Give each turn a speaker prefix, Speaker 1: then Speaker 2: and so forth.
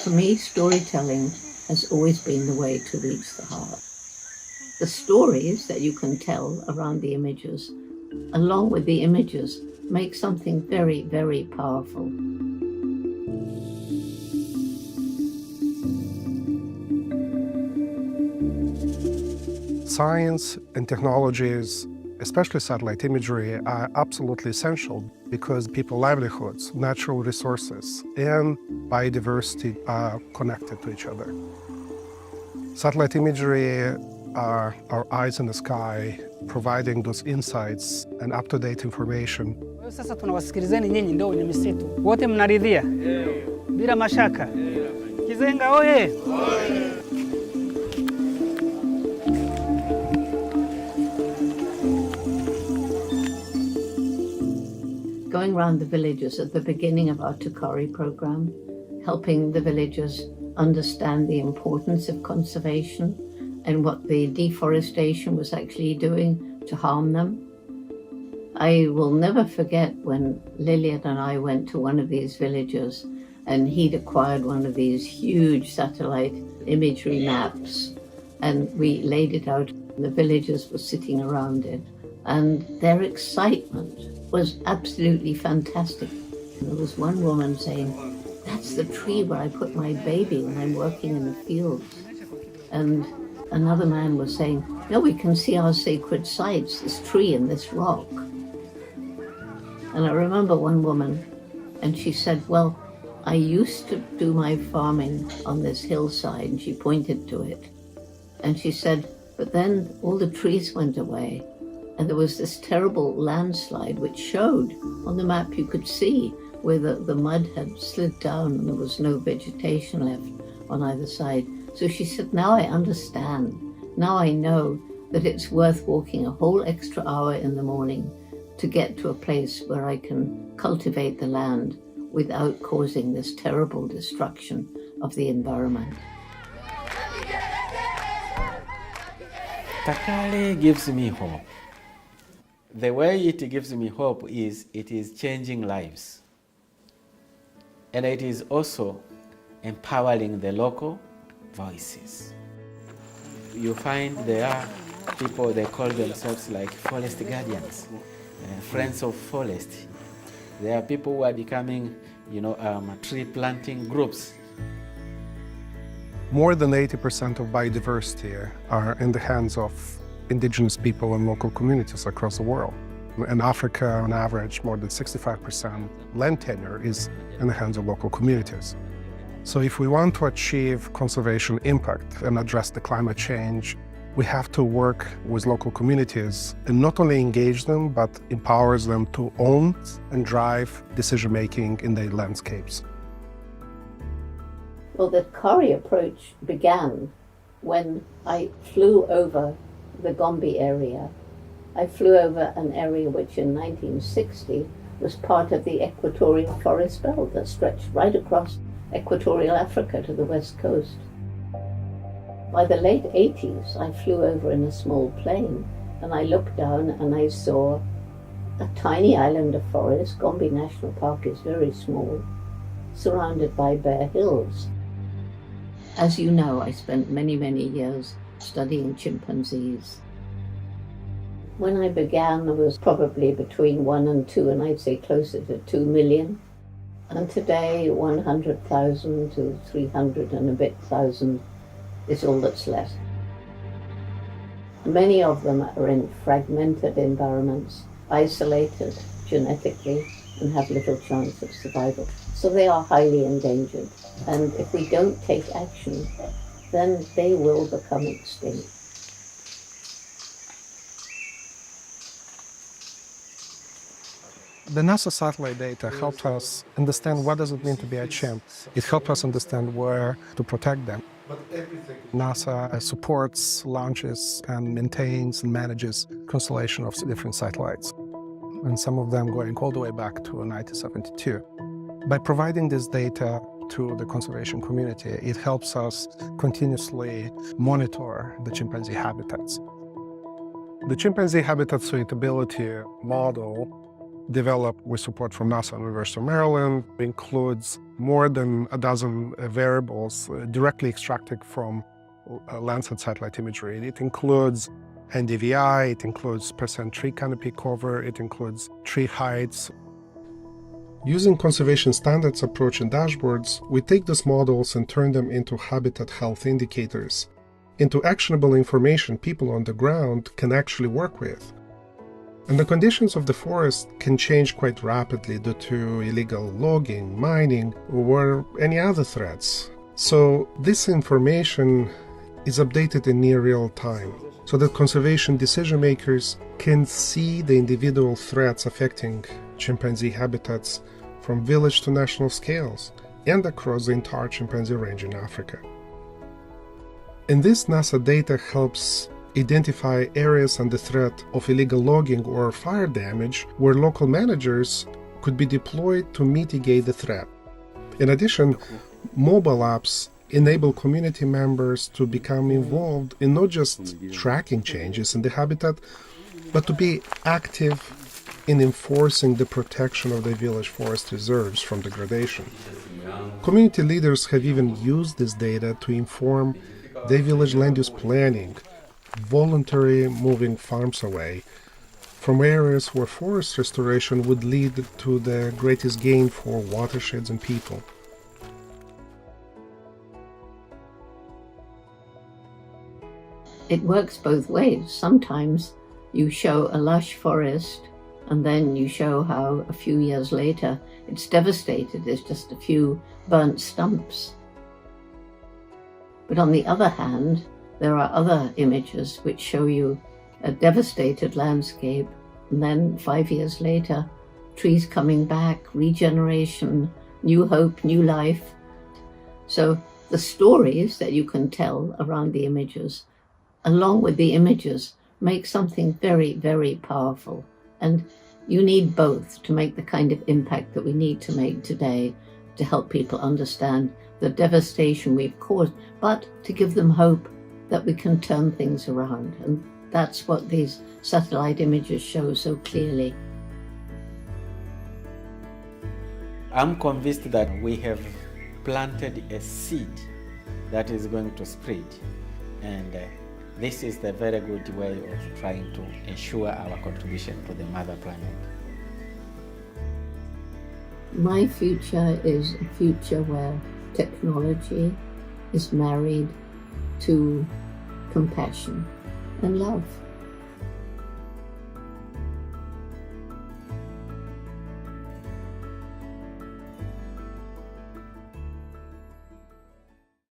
Speaker 1: For me, storytelling has always been the way to reach the heart. The stories that you can tell around the images, along with the images, make something very, very powerful.
Speaker 2: Science and technologies, especially satellite imagery, are absolutely essential because people's livelihoods, natural resources, and biodiversity are connected to each other. Satellite imagery are our eyes in the sky, providing those insights and up-to-date information.
Speaker 3: Sasa tunawasikilizeni nyinyi ndio wenye misitu. Wote mnaridhia? Bila mashaka. Kizenga oye!
Speaker 1: Going around the villages at the beginning of our Tukari program, helping the villagers understand the importance of conservation and what the deforestation was actually doing to harm them. I will never forget when Lillian and I went to one of these villages and he'd acquired one of these huge satellite imagery maps and we laid it out. The villagers were sitting around it and their excitement was absolutely fantastic. And there was one woman saying, "That's the tree where I put my baby when I'm working in the fields." And another man was saying, "No, we can see our sacred sites, this tree and this rock." And I remember one woman, and she said, "Well, I used to do my farming on this hillside," and she pointed to it. And she said, "But then all the trees went away, and there was this terrible landslide which showed on the map you could see where the mud had slid down and there was no vegetation left on either side." So she said, "Now I understand. Now I know that it's worth walking a whole extra hour in the morning to get to a place where I can cultivate the land without causing this terrible destruction of the environment."
Speaker 4: Takale gives me hope. The way it gives me hope is it is changing lives. And it is also empowering the local voices. You find there are people, they call themselves like forest guardians, friends of forest. There are people who are becoming, tree planting groups.
Speaker 2: More than 80% of biodiversity are in the hands of indigenous people and local communities across the world. In Africa, on average, more than 65% land tenure is in the hands of local communities. So if we want to achieve conservation impact and address the climate change, we have to work with local communities and not only engage them, but empowers them to own and drive decision-making in their landscapes.
Speaker 1: Well, the Kari approach began when I flew over the Gombe area. I flew over an area which in 1960 was part of the equatorial forest belt that stretched right across equatorial Africa to the west coast. By the late 80s, I flew over in a small plane and I looked down and I saw a tiny island of forest. Gombe National Park is very small, surrounded by bare hills. As you know, I spent many, many years studying chimpanzees. When I began, there was probably between 1 and 2, and I'd say closer to 2 million. And today, 100,000 to 300 and a bit thousand is all that's left. Many of them are in fragmented environments, isolated genetically, and have little chance of survival. So they are highly endangered. And if we don't take action, then they will become extinct.
Speaker 2: The NASA satellite data helped us understand what does it mean to be a chimp. It helped us understand where to protect them. NASA supports, launches, and maintains and manages constellation of different satellites, and some of them going all the way back to 1972. By providing this data to the conservation community, it helps us continuously monitor the chimpanzee habitats. The chimpanzee habitat suitability model, developed with support from NASA and University of Maryland, includes more than a dozen variables directly extracted from Landsat satellite imagery. It includes NDVI, it includes percent tree canopy cover, it includes tree heights. Using conservation standards approach and dashboards, we take these models and turn them into habitat health indicators, into actionable information people on the ground can actually work with. And the conditions of the forest can change quite rapidly due to illegal logging, mining, or any other threats. So this information is updated in near real time, so that conservation decision makers can see the individual threats affecting chimpanzee habitats from village to national scales and across the entire chimpanzee range in Africa. And this NASA data helps identify areas under threat of illegal logging or fire damage where local managers could be deployed to mitigate the threat. In addition, mobile apps enable community members to become involved in not just tracking changes in the habitat, but to be active in enforcing the protection of the village forest reserves from degradation. Community leaders have even used this data to inform their village land use planning, voluntarily moving farms away from areas where forest restoration would lead to the greatest gain for watersheds and people.
Speaker 1: It works both ways. Sometimes you show a lush forest and then you show how a few years later it's devastated. There's just a few burnt stumps. But on the other hand, there are other images which show you a devastated landscape, and then 5 years later, trees coming back, regeneration, new hope, new life. So the stories that you can tell around the images, along with the images, make something very, very powerful. And you need both to make the kind of impact that we need to make today to help people understand the devastation we've caused, but to give them hope that we can turn things around. And that's what these satellite images show so clearly.
Speaker 4: I'm convinced that we have planted a seed that is going to spread, and this is the very good way of trying to ensure our contribution to the mother planet.
Speaker 1: My future is a future where technology is married to compassion and love.